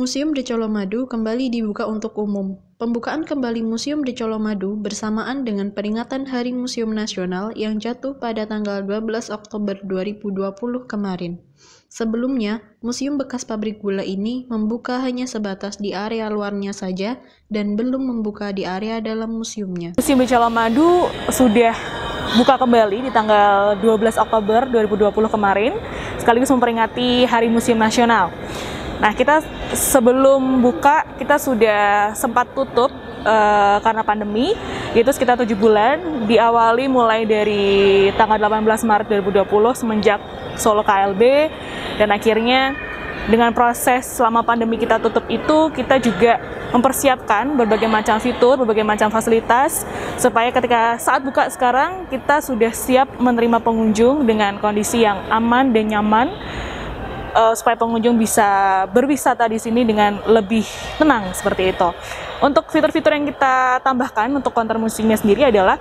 Museum di Colomadu kembali dibuka untuk umum. Pembukaan kembali Museum di Colomadu bersamaan dengan peringatan Hari Museum Nasional yang jatuh pada tanggal 12 Oktober 2020 kemarin. Sebelumnya, museum bekas pabrik gula ini membuka hanya sebatas di area luarnya saja dan belum membuka di area dalam museumnya. Museum di Colomadu sudah buka kembali di tanggal 12 Oktober 2020 kemarin, sekaligus memperingati Hari Museum Nasional. Nah, kita sebelum buka, kita sudah sempat tutup karena pandemi, yaitu sekitar 7 bulan, diawali mulai dari tanggal 18 Maret 2020 semenjak Solo KLB, dan akhirnya dengan proses selama pandemi kita tutup itu, kita juga mempersiapkan berbagai macam fitur, berbagai macam fasilitas, supaya ketika saat buka sekarang, kita sudah siap menerima pengunjung dengan kondisi yang aman dan nyaman, supaya pengunjung bisa berwisata di sini dengan lebih tenang seperti itu. Untuk fitur-fitur yang kita tambahkan untuk konten museumnya sendiri adalah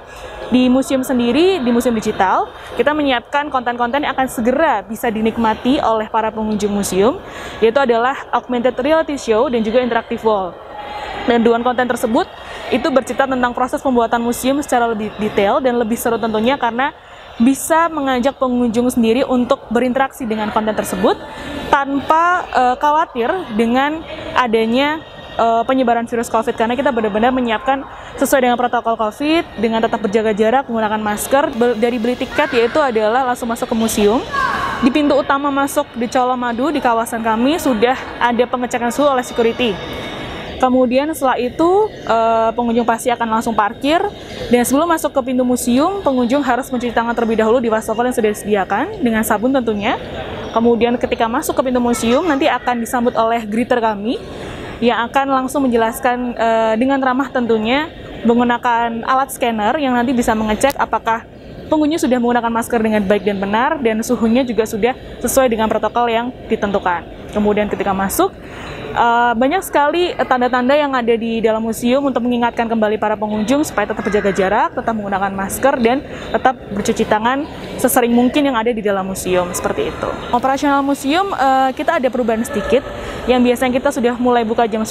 di museum sendiri, di museum digital, kita menyiapkan konten-konten yang akan segera bisa dinikmati oleh para pengunjung museum, yaitu adalah augmented reality show dan juga interactive wall. Dan dua konten tersebut itu bercerita tentang proses pembuatan museum secara lebih detail dan lebih seru tentunya, karena bisa mengajak pengunjung sendiri untuk berinteraksi dengan konten tersebut tanpa khawatir dengan adanya penyebaran virus COVID, karena kita benar-benar menyiapkan sesuai dengan protokol COVID dengan tetap berjaga jarak, menggunakan masker. Dari beli tiket yaitu adalah langsung masuk ke museum. Di pintu utama masuk di Colomadu, di kawasan kami sudah ada pengecekan suhu oleh security. Kemudian setelah itu pengunjung pasti akan langsung parkir, dan sebelum masuk ke pintu museum, pengunjung harus mencuci tangan terlebih dahulu di wastafel yang sudah disediakan dengan sabun tentunya. Kemudian ketika masuk ke pintu museum nanti akan disambut oleh greeter kami yang akan langsung menjelaskan dengan ramah tentunya menggunakan alat scanner yang nanti bisa mengecek apakah pengunjung sudah menggunakan masker dengan baik dan benar, dan suhunya juga sudah sesuai dengan protokol yang ditentukan. Kemudian ketika masuk, banyak sekali tanda-tanda yang ada di dalam museum untuk mengingatkan kembali para pengunjung supaya tetap berjaga jarak, tetap menggunakan masker, dan tetap bercuci tangan sesering mungkin yang ada di dalam museum, seperti itu. Operasional museum, kita ada perubahan sedikit, yang biasanya kita sudah mulai buka jam 10,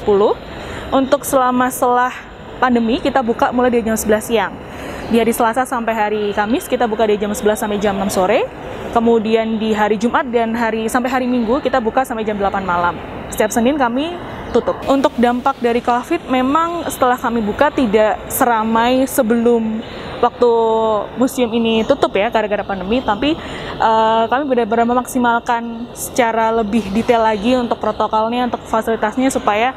untuk setelah pandemi kita buka mulai dari jam 11 siang. Di hari Selasa sampai hari Kamis kita buka dari jam 11 sampai jam 6 sore. Kemudian di hari Jumat dan sampai hari Minggu kita buka sampai jam 8 malam. Setiap Senin kami tutup. Untuk dampak dari COVID, memang setelah kami buka tidak seramai sebelum waktu museum ini tutup ya, gara-gara pandemi, tapi kami benar-benar memaksimalkan secara lebih detail lagi untuk protokolnya, untuk fasilitasnya, supaya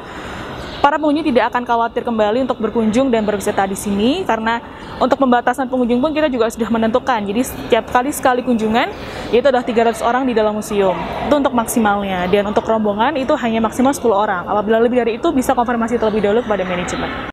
para pengunjung tidak akan khawatir kembali untuk berkunjung dan berwisata di sini, karena untuk pembatasan pengunjung pun kita juga sudah menentukan. Jadi setiap kali sekali kunjungan itu adalah 300 orang di dalam museum. Itu untuk maksimalnya, dan untuk rombongan itu hanya maksimal 10 orang. Apabila lebih dari itu bisa konfirmasi terlebih dahulu kepada manajemen.